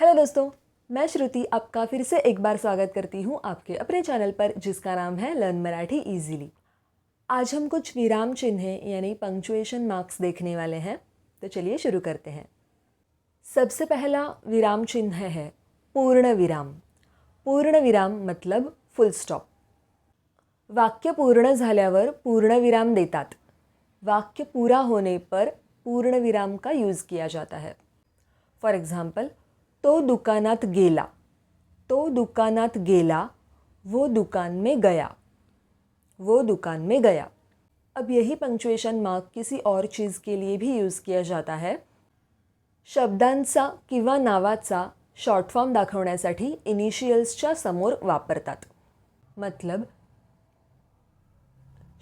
Hello दोस्तों, मैं श्रुति आपका फिर से एक बार स्वागत करती हूँ आपके अपने चैनल पर जिसका नाम है लर्न मराठी इजीली। आज हम कुछ विराम चिन्ह यानी पंक्चुएशन मार्क्स देखने वाले हैं, तो चलिए शुरू करते हैं। सबसे पहला विराम चिन्ह है पूर्ण विराम। पूर्ण विराम मतलब फुल स्टॉप। वाक्य पूर्ण झाल्यावर पूर्ण विराम देतात। वाक्य पूरा होने पर पूर्ण विराम का यूज़ किया जाता है। फॉर एग्जाम्पल, तो दुकानात गेला, तो दुकानात गेला, वो दुकान में गया, वो दुकान में गया। अब यही पंक्चुएशन मार्क किसी और चीज़ के लिए भी यूज़ किया जाता है। शब्दांचा किंवा नावाचा शॉर्ट फॉर्म दाखवण्यासाठी इनिशियल्सच्या समोर वापरतात। मतलब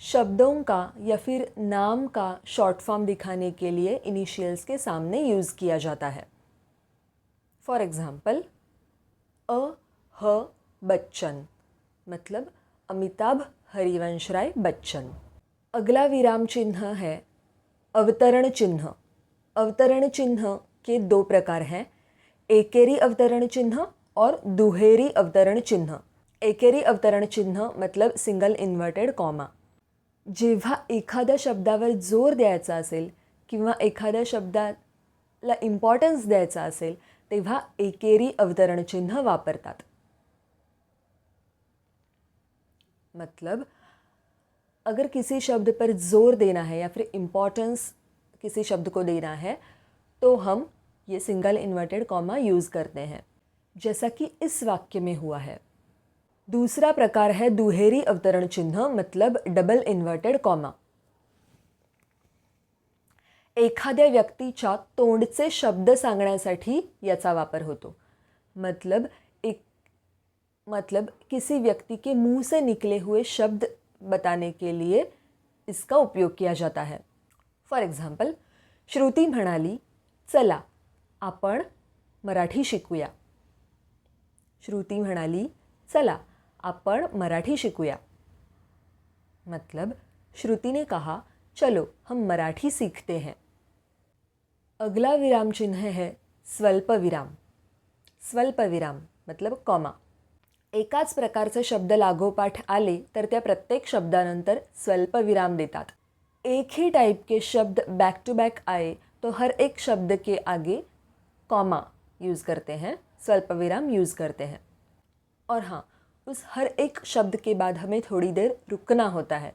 शब्दों का या फिर नाम का शॉर्ट फॉर्म दिखाने के लिए इनिशियल्स के सामने यूज़ किया जाता है। फॉर एग्ज़ाम्पल, ह बच्चन मतलब अमिताभ हरिवंश राय बच्चन। अगला विराम चिन्ह है अवतरण चिन्ह। अवतरण चिन्ह के दो प्रकार हैं, एकेरी अवतरण चिन्ह और दुहेरी अवतरण चिन्ह। एकेरी अवतरण चिन्ह मतलब सिंगल इन्वर्टेड कॉमा। जेव्हा एखाद्या शब्दावर जोर द्यायचा असेल किंवा एखाद्या शब्दाला इम्पॉर्टन्स द्यायचा असेल तेव्हा एकेरी अवतरण चिन्ह वापरतात। मतलब अगर किसी शब्द पर जोर देना है या फिर इम्पॉर्टेंस किसी शब्द को देना है तो हम ये सिंगल इन्वर्टेड कॉमा यूज़ करते हैं, जैसा कि इस वाक्य में हुआ है। दूसरा प्रकार है दुहेरी अवतरण चिन्ह मतलब डबल इन्वर्टेड कॉमा। एखाद्या व्यक्तीच्या तोंडचे शब्द सांगण्यासाठी याचा वापर होतो। मतलब किसी व्यक्ति के मुंह से निकले हुए शब्द बताने के लिए इसका उपयोग किया जाता है। फॉर एग्जाम्पल, श्रुती म्हणाली, चला आपण मराठी शिकूया। श्रुती म्हणाली, चला आपण मराठी शिकूया। मतलब श्रुति ने कहा, चलो हम मराठी सीखते हैं। अगला विराम चिन्ह है स्वल्प विराम। स्वल्प विराम मतलब कॉमा। एकाच प्रकारचे शब्द लागोपाठ आले तर त्या प्रत्येक शब्दानंतर स्वल्प विराम देतात। एक ही टाइप के शब्द बैक टू बैक आए तो हर एक शब्द के आगे कॉमा यूज़ करते हैं, स्वल्प विराम यूज़ करते हैं। और हाँ, उस हर एक शब्द के बाद हमें थोड़ी देर रुकना होता है।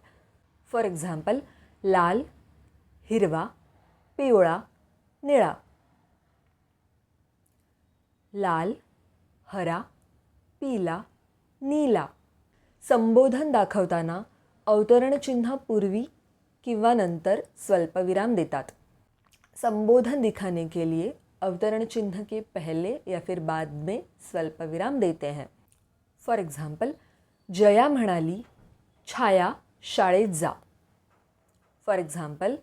फॉर एग्जाम्पल, लाल, हिरवा, पिवळा, निळा। लाल, हरा, पीला, नीला। संबोधन दाखवताना अवतरण चिन्ह पूर्वी किंवा नंतर स्वल्पविराम देतात। संबोधन दिखाने के लिए अवतरण चिन्ह के पहले या फिर बाद में स्वल्पविराम देते हैं। फॉर एग्जाम्पल, जया म्हणाली, छाया शाळेत जा। फॉर एग्जाम्पल,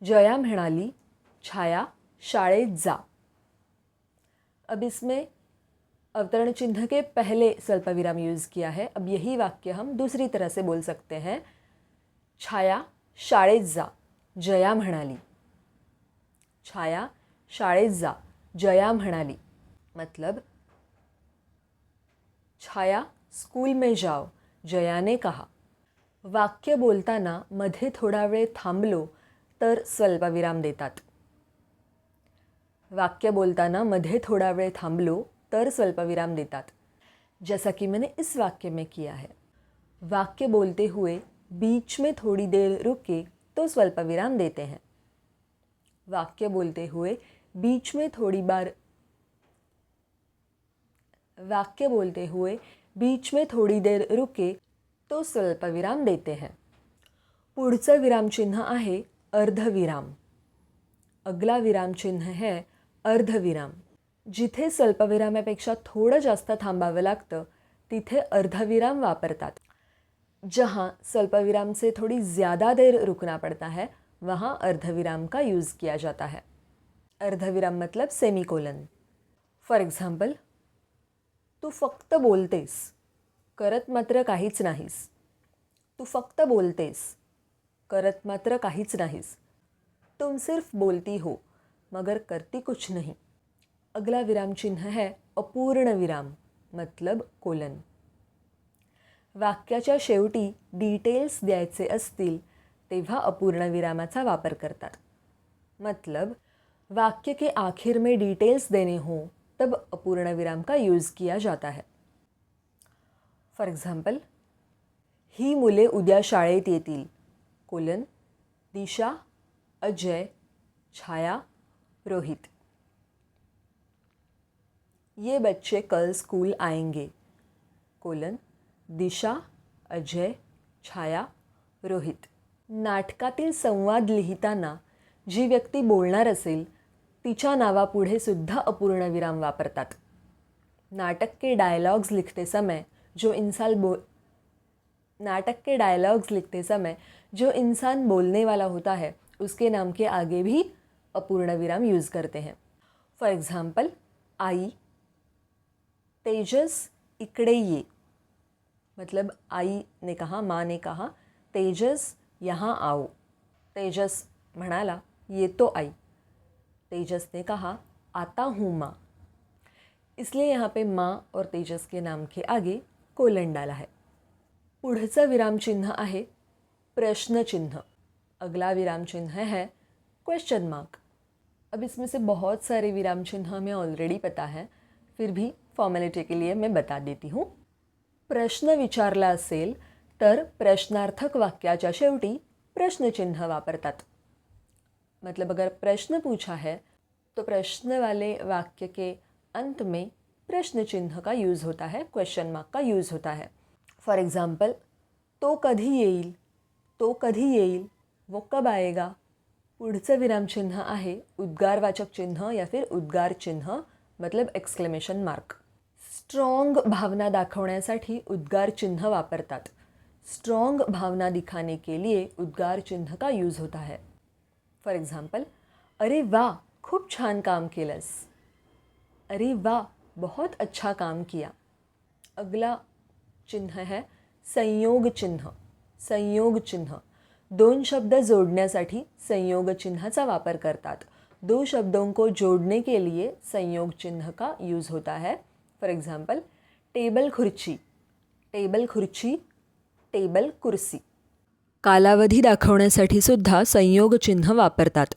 जया म्हणाली, छाया शाळेत जा। अब इसमें अवतरण चिन्ह के पहले स्वल्पविराम यूज़ किया है। अब यही वाक्य हम दूसरी तरह से बोल सकते हैं, छाया शाळेत जा, जया म्हणाली। छाया शाळेत जा, जया म्हणाली। मतलब छाया स्कूल में जाओ, जया ने कहा। वाक्य बोलताना मध्ये थोडा वेळ थांबलो तर स्वल्पविराम देतात। वाक्य बोलताना मध्ये थोड़ा वेळ थांबलो तर स्वल्पविराम देतात, जैसा कि मैंने इस वाक्य में किया है। वाक्य बोलते हुए बीच में थोड़ी देर रुके तो स्वल्पविराम देते हैं। वाक्य बोलते हुए बीच में थोड़ी देर रुके तो स्वल्पविराम देते हैं। पुढचं विराम चिन्ह आहे अर्धविराम। अगला विराम चिन्ह है अर्धविराम। जिथे स्वल्पविरामापेक्षा थोडं जास्त थांबावं लागतं तिथे अर्धविराम वापरतात। जहाँ स्वल्पविराम से थोड़ी ज़्यादा देर रुकना पड़ता है वहाँ अर्धविराम का यूज़ किया जाता है। अर्धविराम मतलब सेमीकोलन। फॉर एग्जाम्पल, तू फक्त बोलतेस, करत मात्र काहीच नाहीस। तू फक्त बोलतेस, करत मात्र काहीच नाहीस। तुम सिर्फ बोलती हो मगर करती कुछ नहीं। अगला विराम चिन्ह है अपूर्ण विराम, मतलब कोलन. वाक्याच्या शेवटी डिटेल्स द्यायचे असतील तेव्हा अपूर्ण विरामाचा वापर करतात. मतलब वाक्य के आखिर में डिटेल्स देने हो तब अपूर्ण विराम का यूज़ किया जाता है. फॉर एग्जाम्पल, ही मुले उद्या शाळेत येतील, कोलन दिशा, अजय, छाया, रोहित. ये बच्चे कल स्कूल आएंगे, कोलन दिशा, अजय, छाया, रोहित. नाटकातील संवाद लिहिताना जी व्यक्ती बोलणार असेल तिच्या नावापुढे सुद्धा अपूर्ण विराम वापरतात. नाटक के डायलॉग्स लिखते समय जो इंसान बोलने वाला होता है उसके नाम के आगे भी अपूर्ण विराम यूज़ करते हैं. फॉर एग्जाम्पल, आई, तेजस इकडे ये, मतलब आई ने कहा, माँ ने कहा, तेजस यहाँ आओ. तेजस म्हणाला, ये तो आई. तेजस ने कहा, आता हूँ माँ. इसलिए यहाँ पे माँ और तेजस के नाम के आगे कोलन डाला है. पुढचं विराम चिन्ह आहे प्रश्न चिन्ह. अगला विराम चिन्ह है क्वेश्चन मार्क. अब इसमें से बहुत सारे विराम चिन्ह हमें ऑलरेडी पता है, फिर भी फॉर्मेलिटी के लिए मैं बता देती हूँ. प्रश्न विचारला असेल तर प्रश्नार्थक वाक्याच्या शेवटी प्रश्नचिन्ह वापरतात. मतलब अगर प्रश्न पूछा है तो प्रश्न वाले वाक्य के अंत में प्रश्न चिन्ह का यूज़ होता है, क्वेश्चन मार्क का यूज़ होता है. फॉर एग्जाम्पल, तो कधी येईल, तो कधी येईल, वो कब आएगा. पुढचं विराम चिन्ह आहे उद्गारवाचक चिन्ह या फिर उद्गार चिन्ह, मतलब एक्सक्लेमेशन मार्क. स्ट्रॉन्ग भावना दाखवण्यासाठी उद्गार चिन्ह वापरतात. स्ट्रॉन्ग भावना दिखाने के लिए उद्गार चिन्ह का यूज़ होता है. फॉर एग्जाम्पल, अरे वाह, खूप छान काम केलंस. अरे वाह, बहुत अच्छा काम किया. अगला चिन्ह है संयोग चिन्ह. संयोग चिन्ह दोन शब्द जोड़ण्यासाठी संयोग चिन्हाचा वापर करतात. दो शब्दों को जोड़ने के लिए संयोग चिन्ह का यूज़ होता है. फॉर एग्जाम्पल, टेबल खुर्ची, टेबल खुर्ची, टेबल कुर्सी. कालावधी दाखवण्यासाठी सुद्धा संयोग चिन्ह वापरतात.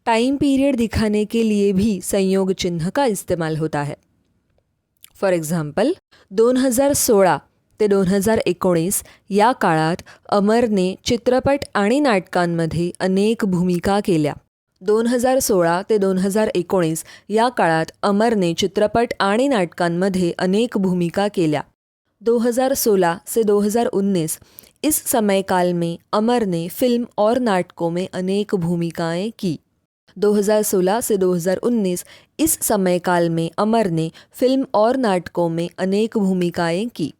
टाइम पीरियड दिखाने के लिए भी संयोग चिन्ह का इस्तेमाल होता है. फॉर एग्जाम्पल, 2016 ते 2019 या काळात अमरने चित्रपट आणि नाटकांमध्ये अनेक भूमिका केल्या. 2016 ते 2019 या काळात अमरने चित्रपट आणि नाटकांमध्ये अनेक भूमिका केल्या. 2016 से 2019 इस समयकाल में अमर ने फिल्म और नाटकों में अनेक भूमिकाएं की. 2016 से 2019 इस समयकाल में अमर ने फिल्म और नाटकों में अनेक भूमिकाएं की.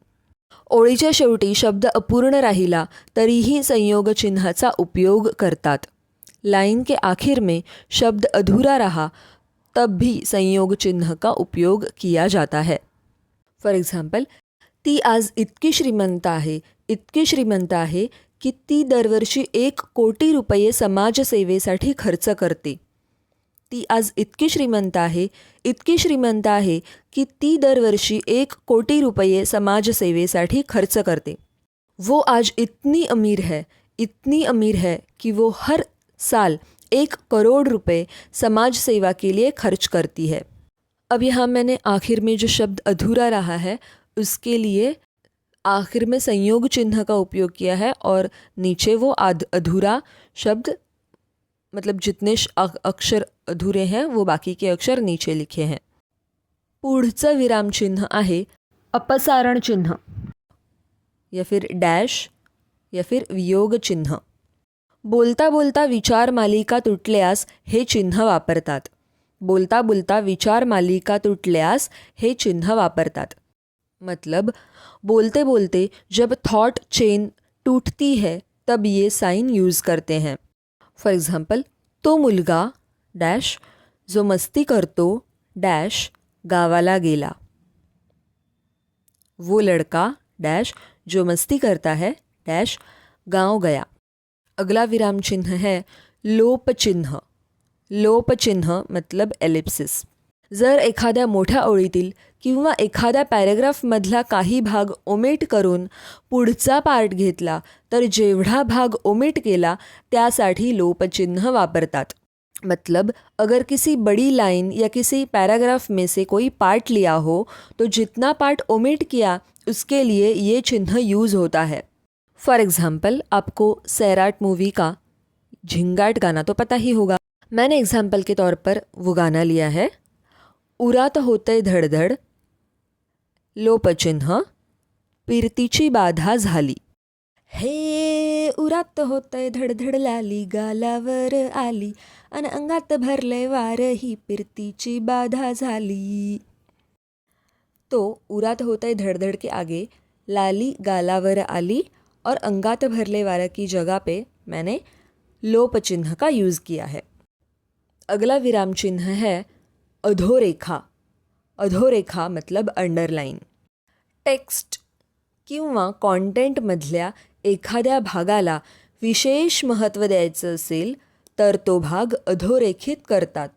ओळीच्या शेवटी शब्द अपूर्ण राहिला तरीही संयोग चिन्हाचा उपयोग करतात. लाइन के आखिर में शब्द अधूरा रहा तब भी संयोग चिन्ह का उपयोग किया जाता है. फॉर एग्जाम्पल, ती आज इतकी श्रीमंत आहे, इतकी श्रीमंत आहे की ती दरवर्षी 1 कोटी रुपये समाजसेवेसाठी खर्च करते. ती आज इतकी श्रीमंत आहे, इतकी श्रीमंत आहे की ती दरवर्षी 1 कोटी रुपये समाजसेवेसाठी खर्च करते. वो आज इतनी अमीर है कि वो हर साल 1 करोड़ रुपए समाज सेवा के लिए खर्च करती है. अब यहाँ मैंने आखिर में जो शब्द अधूरा रहा है उसके लिए आखिर में संयोग चिन्ह का उपयोग किया है और नीचे वो अधूरा शब्द, मतलब जितने अक्षर अधूरे हैं वो बाकी के अक्षर नीचे लिखे हैं. पुढचं विराम चिन्ह आहे अपसारण चिन्ह या फिर डॅश या फिर वियोग चिन्ह. बोलता बोलता विचार मालिका तुटल्यास हे चिन्ह वापरतात. बोलता बोलता विचार मालिका तुटल्यास हे चिन्ह वापरतात. मतलब बोलते बोलते जब थॉट चेन टूटती है तब ये साइन यूज़ करते हैं. फॉर एग्जाम्पल, तो मुलगा डॅश जो मस्ती करतो डॅश गावाला गेला. वो लड़का डैश जो मस्ती करता है डैश गांव गया. अगला विराम चिन्ह है लोप चिन्ह. लोप चिन्ह मतलब एलिप्सिस. जर एखाद्या मोठ्या ओळीतील किंवा एखाद्या पॅरेग्राफमधला काही भाग ओमिट करून पुढचा पार्ट घेतला तर जेवढा भाग ओमिट केला त्यासाठी लोपचिन्ह वापरतात. मतलब अगर किसी बड़ी लाइन या किसी पैराग्राफ में से कोई पार्ट लिया हो तो जितना पार्ट ओमिट किया उसके लिए ये चिन्ह यूज़ होता है. फॉर एग्ज़ाम्पल, आपको सैराट मूवी का झिंगाट गाना तो पता ही होगा. मैंने एग्जाम्पल के तौर पर वो गाना लिया है. उरात होतंय धडधड, लोपचिन्ह, पिरतीची बाधा झाली. हे उरात होतंय धडधड लाली, गालावर आली अन अंगात भरले वार, ही पिरतीची बाधा झाली. तो उरात होतंय धड़धड़ के आगे लाली गालावर आली और अंगात भरले वार की जगह पे मैंने लोप चिन्ह का यूज़ किया है. अगला विराम चिन्ह है अधोरेखा. अधोरेखा मतलब अंडरलाइन. टेक्स्ट किंवा कॉन्टेंटमधल्या एखाद्या भागाला विशेष महत्त्व द्यायचं असेल तर तो भाग अधोरेखित करतात.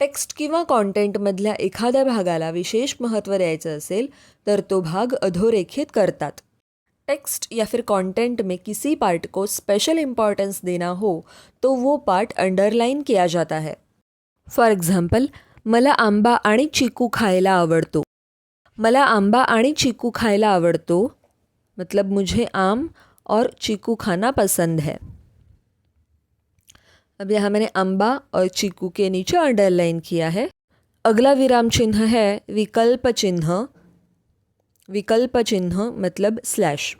टेक्स्ट किंवा कॉन्टेंटमधल्या एखाद्या भागाला विशेष महत्त्व द्यायचं असेल तर तो भाग अधोरेखित करतात. टेक्स्ट या फिर कंटेंट में किसी पार्ट को स्पेशल इम्पॉर्टेंस देना हो तो वो पार्ट अंडरलाइन किया जाता है. फॉर एग्जाम्पल, मला आंबा आणि चिकू खायला आवडतो. मला आंबा आणि चिकू खायला आवडतो मतलब मुझे आम और चीकू खाना पसंद है. अब यहाँ मैंने आंबा और चीकू के नीचे अंडरलाइन किया है. अगला विराम चिन्ह है विकल्प चिन्ह. विकल्प चिन्ह मतलब स्लॅश.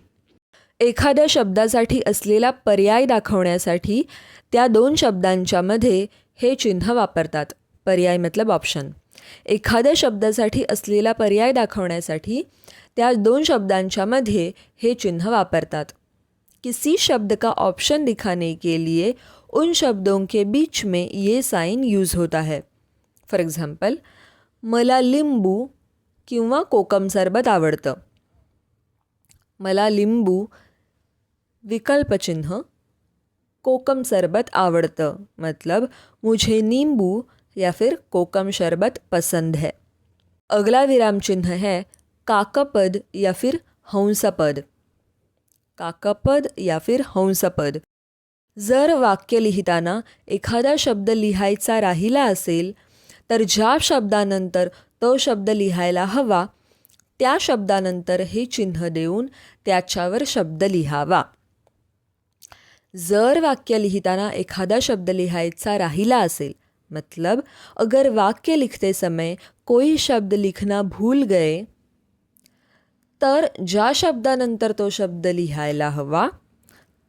एखाद्या शब्दासाठी असलेला पर्याय दाखवण्यासाठी त्या दोन शब्दांच्या मध्ये हे चिन्ह वापरतात. पर्याय मतलब ऑप्शन. एखाद्या शब्दासाठी असलेला पर्याय दाखवण्यासाठी त्या दोन शब्दांच्या मध्ये हे चिन्ह वापरतात. किसी शब्द का ऑप्शन दिखाने के लिए उन शब्दों के बीच में ये साइन यूज़ होता है. फॉर एग्जाम्पल, मला लिंबू किंवा कोकम सरबत आवडतं. मला लिंबू विकल्प चिन्ह, कोकम शरबत आवडतं मतलब मुझे नींबू या फिर कोकम शरबत पसंद है. अगला विराम चिन्ह है काकपद या फिर हंसपद. काकपद या फिर हंसपद. जर वाक्य लिहिताना एखादा शब्द लिहायचा राहिला असेल तर ज्या शब्दानंतर तो शब्द लिहायला हवा त्या शब्दानंतर हे चिन्ह देऊन त्याच्यावर शब्द लिहावा. जर वाक्य लिहिताना एखादा शब्द लिहायचा राहिला असेल मतलब अगर वाक्य लिखते समय कोई शब्द लिखना भूल गए तर ज्या शब्दानंतर तो शब्द लिहायला हवा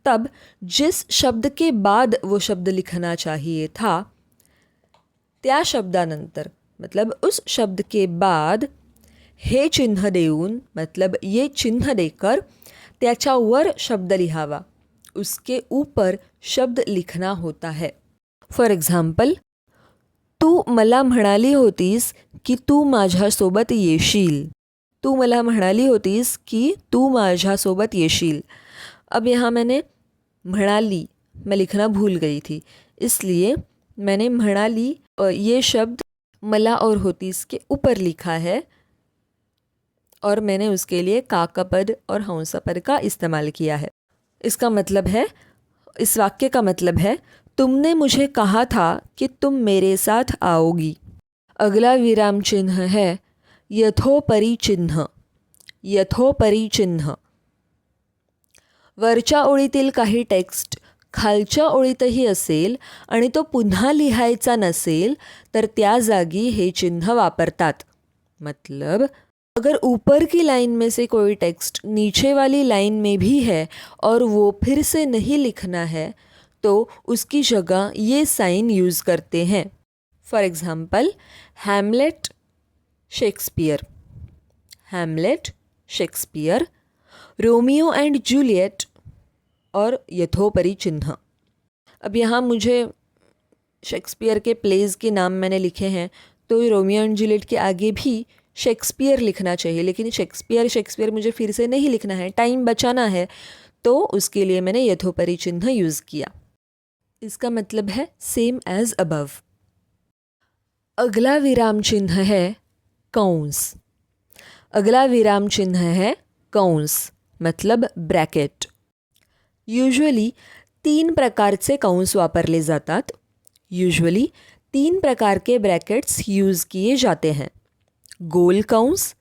तब जिस शब्द के बाद वो शब्द लिखना चाहिए था त्या शब्दानंतर मतलब उस शब्द के बाद हे चिन्ह देऊन मतलब ये चिन्ह देकर त्याच्यावर शब्द लिहावा. उसके ऊपर शब्द लिखना होता है. फॉर एग्जाम्पल, तू मला म्हणाली होतीस की तू माझ्यासोबत येशील. तू मला म्हणाली होतीस की तू माझ्यासोबत येशील. अब यहाँ मैंने म्हणाली मैं लिखना भूल गई थी इसलिए मैंने म्हणाली ये शब्द मला और होतीस के ऊपर लिखा है और मैंने उसके लिए काकपद और हंसपद का इस्तेमाल किया है. इसका मतलब है, इस वाक्य का मतलब है तुमने मुझे कहा था कि तुम मेरे साथ आओगी. अगला विराम चिन्ह है यथोपरि चिन्ह. यथोपरि चिन्ह. वरच्या ओळीतील काही टेक्स्ट खालच्या ओळीतही असेल आणि तो पुन्हा लिहायचा नसेल तर त्या जागी हे चिन्ह वापरतात. मतलब अगर ऊपर की लाइन में से कोई टेक्स्ट नीचे वाली लाइन में भी है और वो फिर से नहीं लिखना है तो उसकी जगह ये साइन यूज़ करते हैं. For example, Hamlet Shakespeare. Hamlet Shakespeare. Romeo end Juliet और यथोपरि चिन्ह. अब यहाँ मुझे शेक्सपियर के प्लेज़ के नाम मैंने लिखे हैं तो रोमियो एंड जूलियट के आगे भी शेक्सपियर लिखना चाहिए लेकिन शेक्सपियर मुझे फिर से नहीं लिखना है, टाइम बचाना है तो उसके लिए मैंने यथोपरि चिन्ह यूज़ किया. इसका मतलब है सेम एज अबव. अगला विराम चिन्ह है कंस। अगला विराम चिन्ह है कंस मतलब ब्रॅकेट। यूजुअली 3 प्रकारचे कंस वापरले जातात। यूजुअली 3 प्रकार के ब्रैकेट्स यूज़ किए जाते हैं। गोल कंस,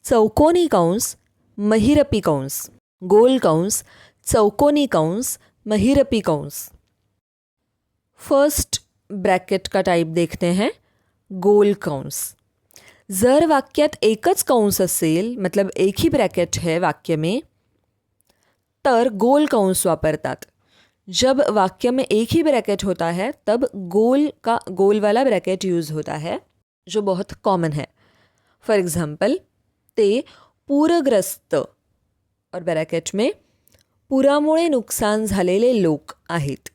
चौकोनी कंस, महिरपी कंस। गोल कंस, चौकोनी कंस, महिरपी कंस। फर्स्ट ब्रॅकेट का टाइप देखते हैं, गोल कंस। जर वाक्यात एकच कंस असेल, मतलब एक ही ब्रॅकेट है वाक्य में, तर गोल कंस वापरतात। जब वाक्य में एक ही ब्रैकेट होता है तब गोल वाला ब्रैकेट यूज़ होता है, जो बहुत कॉमन है। फॉर एग्जाम्पल, ते पूरग्रस्त और ब्रॅकेट में पुरामुळे नुकसान झालेले लोक आहेत।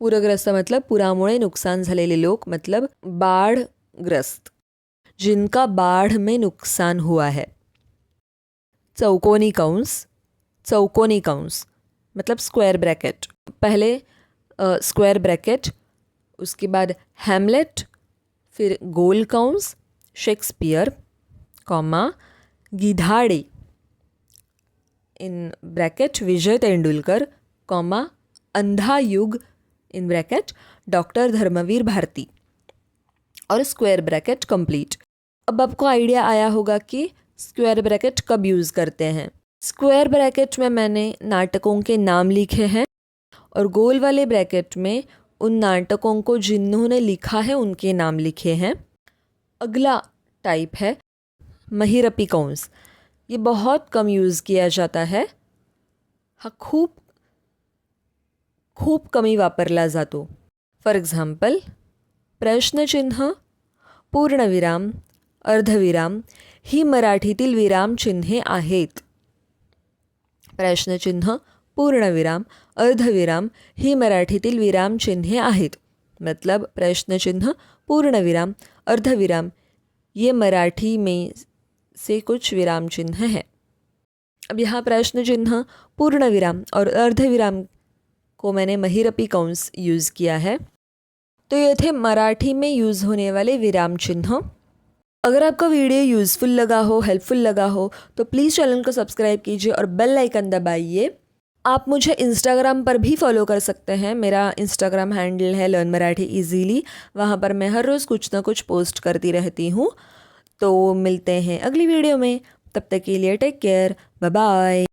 पूरग्रस्त मतलब पुरामुळे नुकसान झालेले लोक, मतलब बाढ़ग्रस्त, जिनका बाढ़ में नुकसान हुआ है। चौकोनी कंस, चौकोनी कंस मतलब स्क्वायर ब्रैकेट। पहले स्क्वायर ब्रैकेट, उसके बाद हैमलेट, फिर गोल कंस, Shakespeare, comma Gidhade in bracket Vijay Tendulkar, comma Andha Yug in bracket doctor Dharmveer Bharati, और स्क्वायर ब्रैकेट कंप्लीट। अब आपको आइडिया आया होगा कि स्क्वायर ब्रैकेट कब यूज़ करते हैं। स्क्वायर ब्रैकेट में मैंने नाटकों के नाम लिखे हैं और गोल वाले ब्रैकेट में उन नाटकों को जिन्होंने लिखा है उनके नाम लिखे हैं। अगला टाइप है महिरपी कंस। ये बहुत कम यूज़ किया जाता है, हा खूप कमी वापरला जातो। फॉर एक्झाम्पल, प्रश्नचिन्ह, पूर्णविराम, अर्धविराम ही मराठीतील विरामचिन्हे आहेत। प्रश्नचिन्ह, पूर्णविराम, अर्धविराम ही मराठीतील विरामचिन्हे आहेत। मतलब प्रश्नचिन्ह, पूर्णविराम, अर्धविराम ये मराठी में से कुछ विराम चिन्ह हैं। अब यहाँ प्रश्न चिन्ह, पूर्णविराम और अर्धविराम को मैंने महिरपी कंस यूज़ किया है। तो ये थे मराठी में यूज़ होने वाले विराम चिन्ह। अगर आपका वीडियो यूज़फुल लगा हो, हेल्पफुल लगा हो, तो प्लीज़ चैनल को सब्सक्राइब कीजिए और बेल आइकन दबाइए। आप मुझे इंस्टाग्राम पर भी फॉलो कर सकते हैं। मेरा इंस्टाग्राम हैंडल है लर्न मराठी ईजीली। वहाँ पर मैं हर रोज़ कुछ ना कुछ पोस्ट करती रहती हूँ। तो मिलते हैं अगली वीडियो में, तब तक के लिए टेक केयर, बाय बाय।